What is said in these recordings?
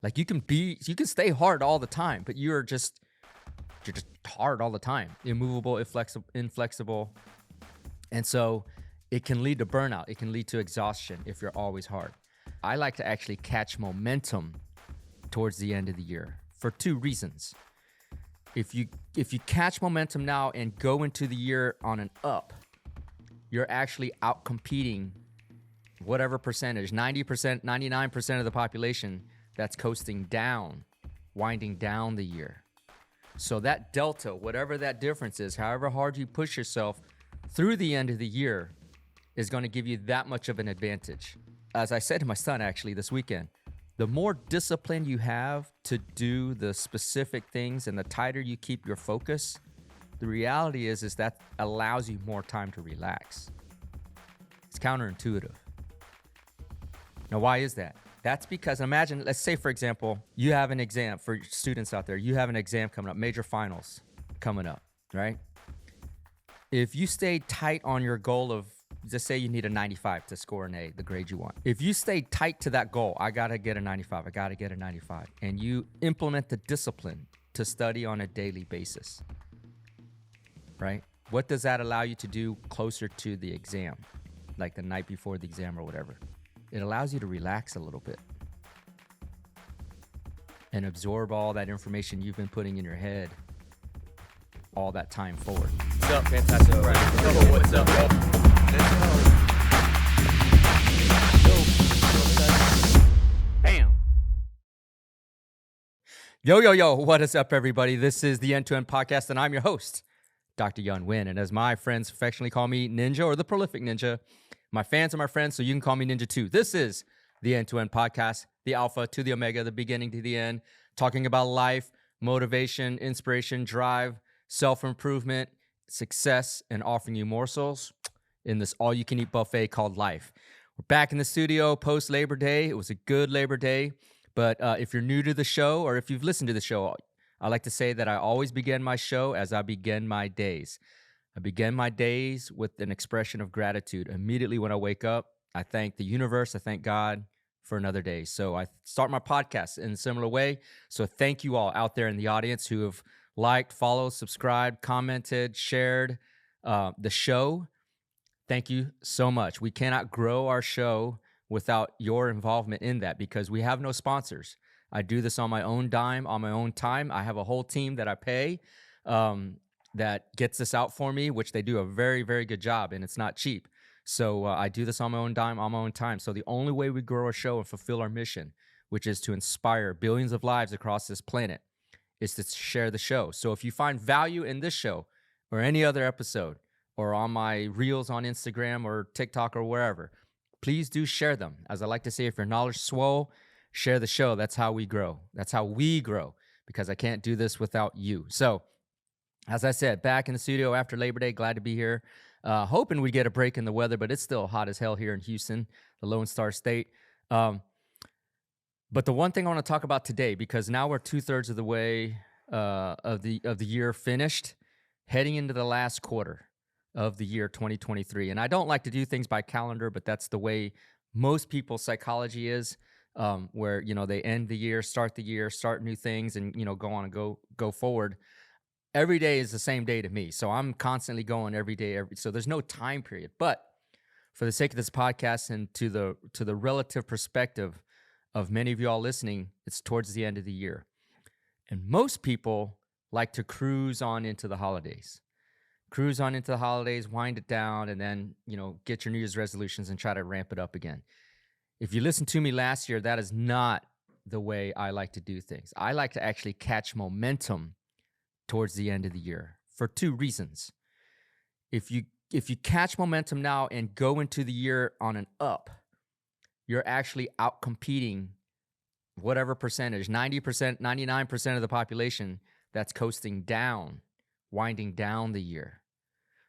Like you can stay hard all the time, but you're just hard all the time, immovable, inflexible. And so it can lead to burnout. It can lead to exhaustion if you're always hard. I like to actually catch momentum towards the end of the year for two reasons. If you catch momentum now and go into the year on an up, you're actually out competing whatever percentage, 90%, 99% of the population that's coasting down, winding down the year. So that delta, whatever that difference is, however hard you push yourself through the end of the year, is going to give you that much of an advantage. As I said to my son actually this weekend, the more discipline you have to do the specific things and the tighter you keep your focus, the reality is that allows you more time to relax. It's counterintuitive. Now, why is that? That's because imagine, let's say, for example, you have an exam for students out there. You have an exam coming up, major finals coming up, right? If you stay tight on your goal of, just say you need a 95 to score an A, the grade you want. If you stay tight to that goal, I got to get a 95, I got to get a 95, and you implement the discipline to study on a daily basis, right? What does that allow you to do closer to the exam, like the night before the exam or whatever? It allows you to relax a little bit and absorb all that information you've been putting in your head all that time forward. What's up? Fantastic. Right. What's up? Bam. Yo, what is up, everybody? This is the End-to-End Podcast, and I'm your host, Dr. Yun Win. And as my friends affectionately call me, Ninja or the Prolific Ninja, my fans are my friends, so you can call me Ninja too. This is the End-to-End Podcast, the Alpha to the Omega, the beginning to the end, talking about life, motivation, inspiration, drive, self-improvement, success, and offering you morsels in this all-you-can-eat buffet called life. We're back in the studio post-Labor Day. It was a good Labor Day, but if you're new to the show or if you've listened to the show, I like to say that I always begin my show as I begin my days. I begin my days with an expression of gratitude. Immediately when I wake up, I thank the universe, I thank God for another day. So I start my podcast in a similar way. So thank you all out there in the audience who have liked, followed, subscribed, commented, shared the show. Thank you so much. We cannot grow our show without your involvement in that because we have no sponsors. I do this on my own dime, on my own time. I have a whole team that I pay that gets this out for me, which they do a very, very good job, and it's not cheap. So I do this on my own dime, on my own time. So the only way we grow our show and fulfill our mission, which is to inspire billions of lives across this planet, is to share the show. So if you find value in this show or any other episode or on my reels on Instagram or TikTok or wherever, please do share them. As I like to say, if your knowledge swole, share the show. That's how we grow. That's how we grow, because I can't do this without you. So as I said, back in the studio after Labor Day, glad to be here. Hoping we get a break in the weather, but it's still hot as hell here in Houston, the Lone Star State. But the one thing I want to talk about today, because now we're 2/3 of the way of the year finished, heading into the last quarter of the year 2023. And I don't like to do things by calendar, but that's the way most people's psychology is, where they end the year, start new things, and go on and go forward. Every day is the same day to me. So I'm constantly going every day. So there's no time period. But for the sake of this podcast and to the relative perspective of many of you all listening, it's towards the end of the year. And most people like to cruise on into the holidays. Wind it down, and then, get your New Year's resolutions and try to ramp it up again. If you listened to me last year, that is not the way I like to do things. I like to actually catch momentum towards the end of the year for two reasons. If you catch momentum now and go into the year on an up, you're actually out competing whatever percentage, 90%, 99% of the population that's coasting down, winding down the year.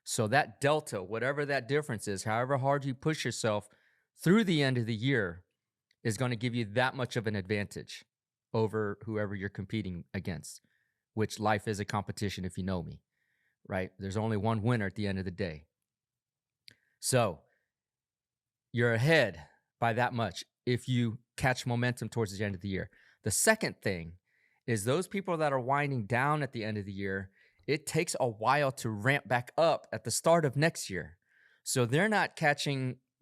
So that delta, whatever that difference is, however hard you push yourself through the end of the year, is going to give you that much of an advantage over whoever you're competing against, which life is a competition if you know me, right? There's only one winner at the end of the day. So you're ahead by that much if you catch momentum towards the end of the year. The second thing is those people that are winding down at the end of the year, it takes a while to ramp back up at the start of next year. So they're not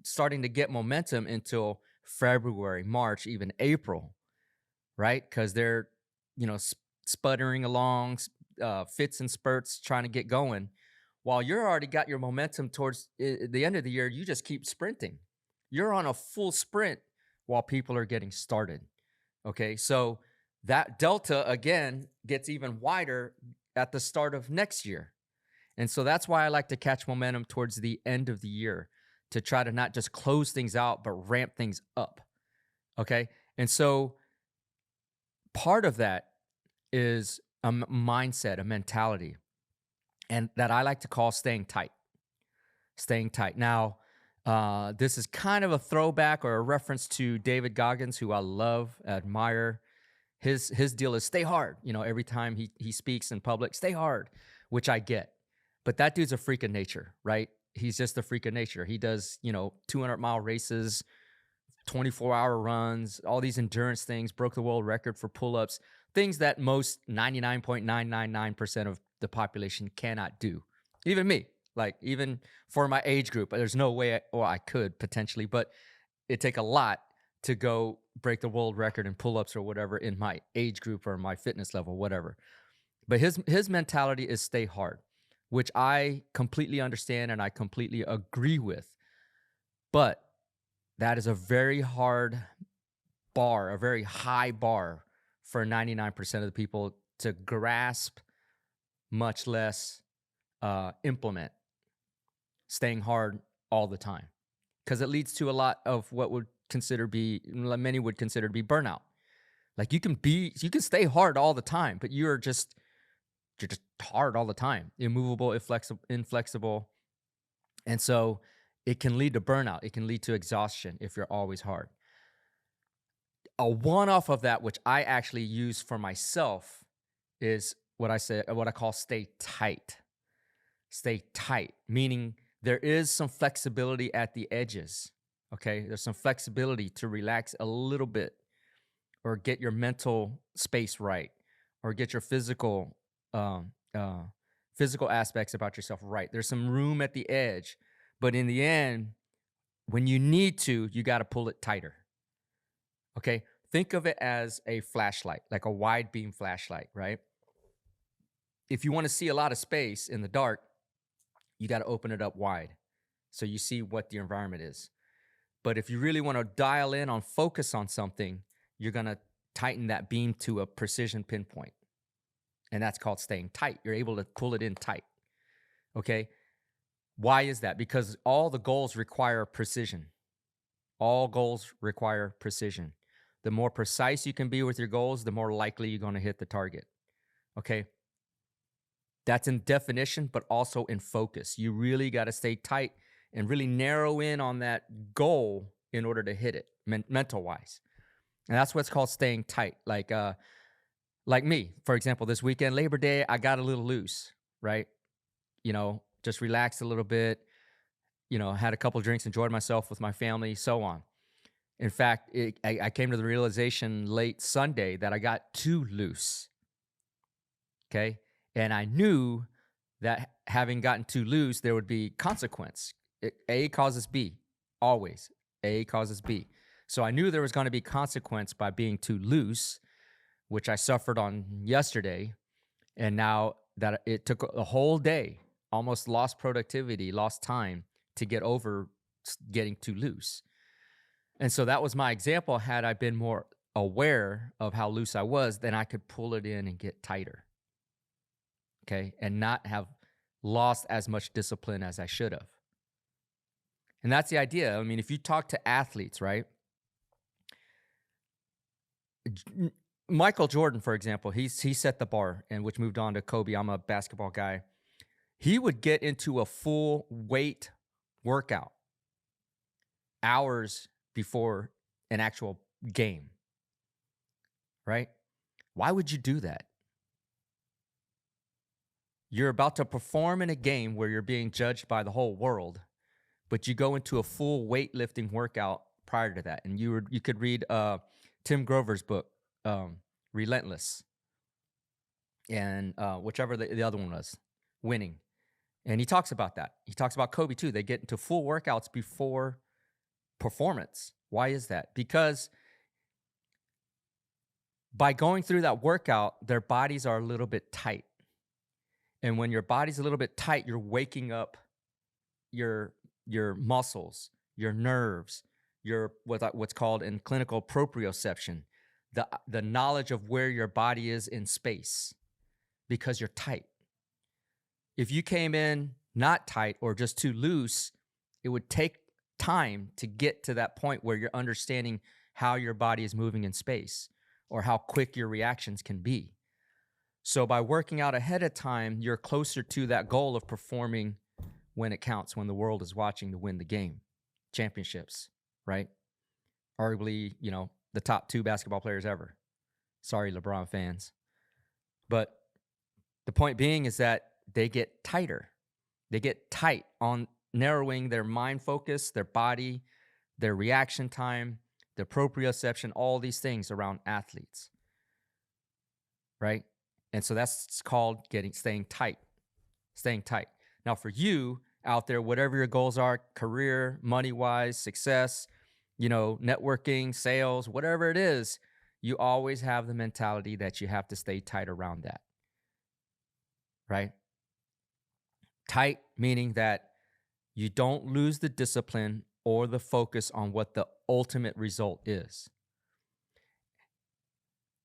starting to get momentum until February, March, even April, right? Because they're, sputtering along, fits and spurts, trying to get going. While you're already got your momentum towards the end of the year, you just keep sprinting. You're on a full sprint while people are getting started. Okay, so that delta again gets even wider at the start of next year. And so that's why I like to catch momentum towards the end of the year to try to not just close things out, but ramp things up. Okay, and so part of that is a mindset, a mentality, and that I like to call staying tight. Staying tight. Now, this is kind of a throwback or a reference to David Goggins, who I love, admire. His deal is stay hard. Every time he speaks in public, stay hard, which I get. But that dude's a freak of nature, right? He's just a freak of nature. He does, 200-mile races, 24-hour runs, all these endurance things, broke the world record for pull-ups, things that most 99.999% of the population cannot do. Even me. Like, even for my age group, there's no way, I could potentially, but it'd take a lot to go break the world record in pull-ups or whatever in my age group or my fitness level, whatever. But his mentality is stay hard, which I completely understand and I completely agree with. But that is a very hard bar, a very high bar for 99% of the people to grasp, much less implement. Staying hard all the time, because it leads to a lot of what many would consider to be burnout. Like you can stay hard all the time, but you're just hard all the time, immovable, inflexible, and so it can lead to burnout. It can lead to exhaustion if you're always hard. A one-off of that, which I actually use for myself, is what I call stay tight. Stay tight, meaning there is some flexibility at the edges, okay? There's some flexibility to relax a little bit or get your mental space right or get your physical aspects about yourself right. There's some room at the edge, but in the end, when you need to, you got to pull it tighter, okay? Think of it as a flashlight, like a wide beam flashlight, right? If you want to see a lot of space in the dark, you got to open it up wide so you see what the environment is. But if you really want to dial in on focus on something, you're going to tighten that beam to a precision pinpoint. And that's called staying tight. You're able to pull it in tight. Okay? Why is that? Because all the goals require precision. All goals require precision. The more precise you can be with your goals, the more likely you're going to hit the target. Okay? That's in definition, but also in focus. You really got to stay tight and really narrow in on that goal in order to hit it, mental-wise. And that's what's called staying tight. Like me, for example, this weekend, Labor Day, I got a little loose, right? Just relaxed a little bit, had a couple drinks, enjoyed myself with my family, so on. In fact, I came to the realization late Sunday that I got too loose, okay? And I knew that having gotten too loose, there would be consequence. A causes B, always. A causes B. So I knew there was going to be consequence by being too loose, which I suffered on yesterday. And now that it took a whole day, almost lost productivity, lost time to get over getting too loose. And so that was my example. Had I been more aware of how loose I was, then I could pull it in and get tighter. Okay, and not have lost as much discipline as I should have. And that's the idea. I mean, if you talk to athletes, right? Michael Jordan, for example, he set the bar, and which moved on to Kobe. I'm a basketball guy. He would get into a full weight workout hours before an actual game, right? Why would you do that? You're about to perform in a game where you're being judged by the whole world, but you go into a full weightlifting workout prior to that. And you could read Tim Grover's book, relentless, and whichever the other one was, winning. And he talks about that. He talks about Kobe too. They get into full workouts before performance. Why is that? Because by going through that workout, their bodies are a little bit tight. And when your body's a little bit tight, you're waking up your muscles, your nerves, your what's called in clinical proprioception, the knowledge of where your body is in space, because you're tight. If you came in not tight or just too loose, it would take time to get to that point where you're understanding how your body is moving in space or how quick your reactions can be. So by working out ahead of time, you're closer to that goal of performing when it counts, when the world is watching to win the game. Championships, right? Arguably, the top 2 basketball players ever. Sorry, LeBron fans. But the point being is that they get tighter. They get tight on narrowing their mind focus, their body, their reaction time, their proprioception, all these things around athletes, right? And so that's called staying tight. Now for you out there, whatever your goals are, career, money-wise, success, networking, sales, whatever it is, you always have the mentality that you have to stay tight around that, right? Tight meaning that you don't lose the discipline or the focus on what the ultimate result is.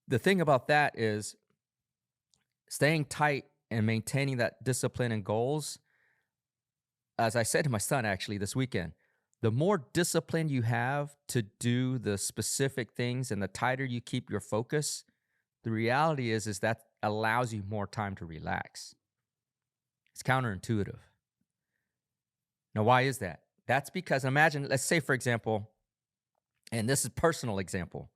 The thing about that is staying tight and maintaining that discipline and goals, as I said to my son actually this weekend, the more discipline you have to do the specific things and the tighter you keep your focus, the reality is that allows you more time to relax. It's counterintuitive. Now, why is that? That's because imagine, let's say, for example, and this is a personal example.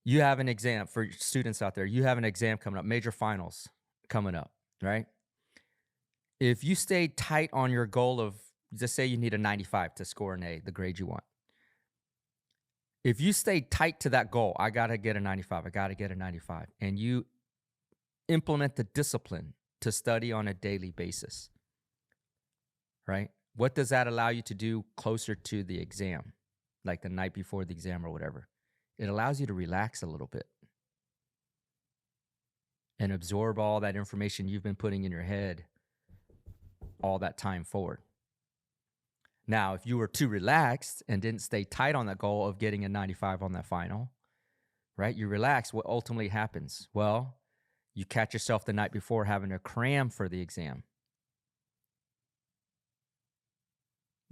You have an exam for students out there. You have an exam coming up, major finals coming up, right? If you stay tight on your goal of, just say you need a 95 to score an A, the grade you want. If you stay tight to that goal, I got to get a 95, and you implement the discipline to study on a daily basis, right? What does that allow you to do closer to the exam, like the night before the exam or whatever? It allows you to relax a little bit and absorb all that information you've been putting in your head all that time forward. Now, if you were too relaxed and didn't stay tight on that goal of getting a 95 on that final, right? You relax, what ultimately happens? Well, you catch yourself the night before having to cram for the exam,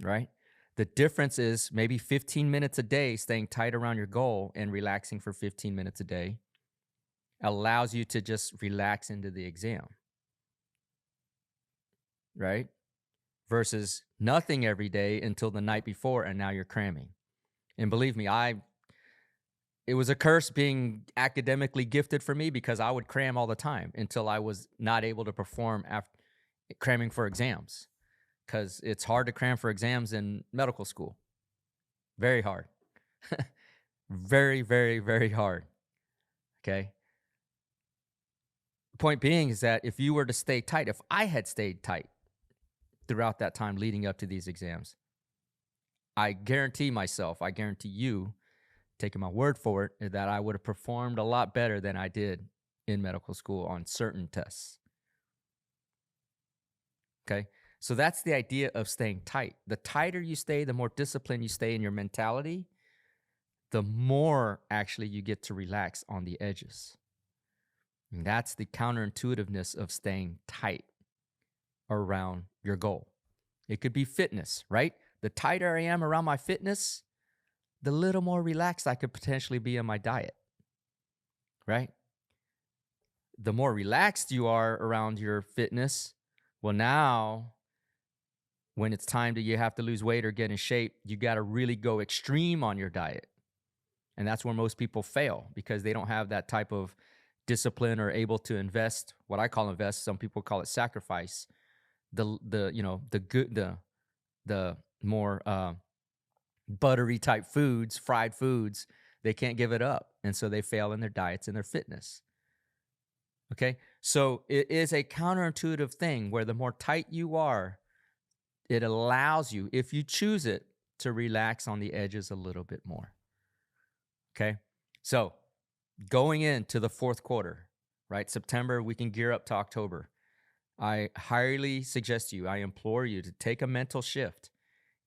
right? The difference is maybe 15 minutes a day, staying tight around your goal and relaxing for 15 minutes a day allows you to just relax into the exam, right? Versus nothing every day until the night before, and now you're cramming. And believe me, it was a curse being academically gifted for me because I would cram all the time until I was not able to perform after cramming for exams, because it's hard to cram for exams in medical school. Very hard. Very, very, very hard. Okay. The point being is that if you were to stay tight, if I had stayed tight throughout that time leading up to these exams, I guarantee you, taking my word for it, that I would have performed a lot better than I did in medical school on certain tests. Okay? So that's the idea of staying tight. The tighter you stay, the more disciplined you stay in your mentality, the more actually you get to relax on the edges. And that's the counterintuitiveness of staying tight around your goal. It could be fitness, right? The tighter I am around my fitness, the little more relaxed I could potentially be in my diet, right? The more relaxed you are around your fitness, well, now when it's time that you have to lose weight or get in shape, you got to really go extreme on your diet. And that's where most people fail because they don't have that type of discipline or able to invest, what I call invest, some people call it sacrifice, the more buttery type foods, fried foods they can't give it up. And so they fail in their diets and their fitness. Okay. So it is a counterintuitive thing where the more tight you are, it allows you, if you choose it, to relax on the edges a little bit more. Okay. So going into the fourth quarter, right? September, we can gear up to October. I highly suggest you, I implore you to take a mental shift,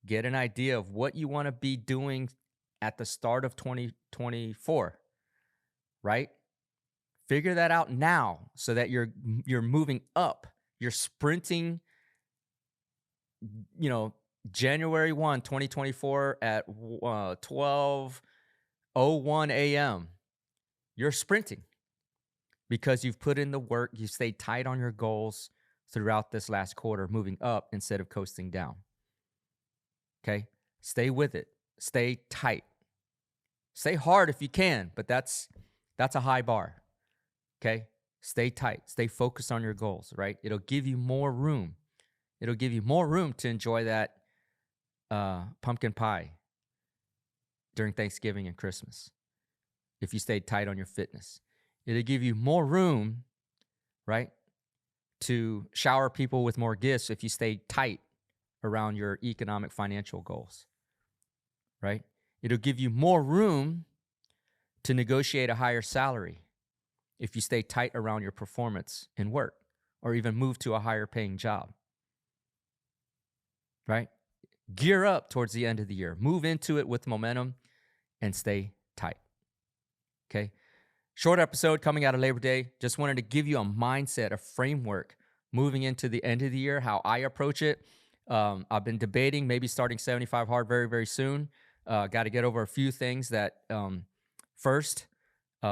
get an idea of what you want to be doing at the start of 2024, right? Figure that out now so that you're moving up. You're sprinting, January 1, 2024 at 12:01 a.m. You're sprinting because you've put in the work. You stay tight on your goals throughout this last quarter, moving up instead of coasting down. Okay? Stay with it. Stay tight. Stay hard if you can, but that's a high bar. Okay? Stay tight. Stay focused on your goals, right? It'll give you more room. It'll give you more room to enjoy that pumpkin pie during Thanksgiving and Christmas if you stay tight on your fitness. It'll give you more room, right, to shower people with more gifts if you stay tight around your economic financial goals, right? It'll give you more room to negotiate a higher salary if you stay tight around your performance in work or even move to a higher paying job, right? Gear up towards the end of the year. Move into it with momentum and stay tight, okay? Short episode coming out of Labor Day. Just wanted to give you a mindset, a framework moving into the end of the year, how I approach it. I've been debating maybe starting 75 Hard very, very soon. Got to get over a few things that first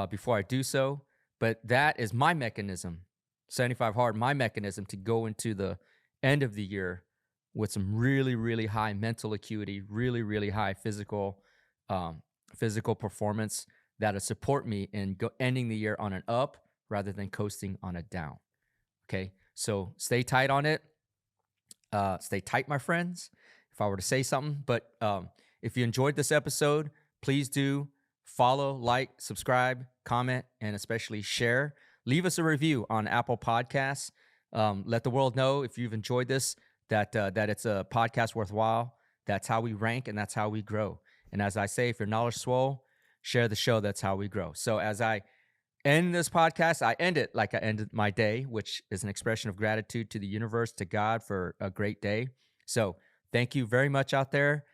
before I do so. But that is my mechanism, 75 Hard, my mechanism to go into the end of the year with some really, really high mental acuity, really, really high physical performance that'll support me in ending the year on an up rather than coasting on a down. Okay, so stay tight on it. Stay tight, my friends, if I were to say something. But if you enjoyed this episode, please do follow, like, subscribe, comment, and especially share. Leave us a review on Apple Podcasts. Let the world know if you've enjoyed this, that it's a podcast worthwhile. That's how we rank and that's how we grow. And as I say, if your knowledge swole, share the show. That's how we grow. So as I end this podcast, I end it like I ended my day, which is an expression of gratitude to the universe, to God for a great day. So thank you very much out there.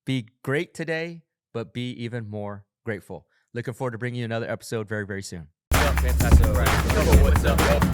Be great today, but be even more grateful. Looking forward to bringing you another episode very, very soon. What's up, fantastic. What's up?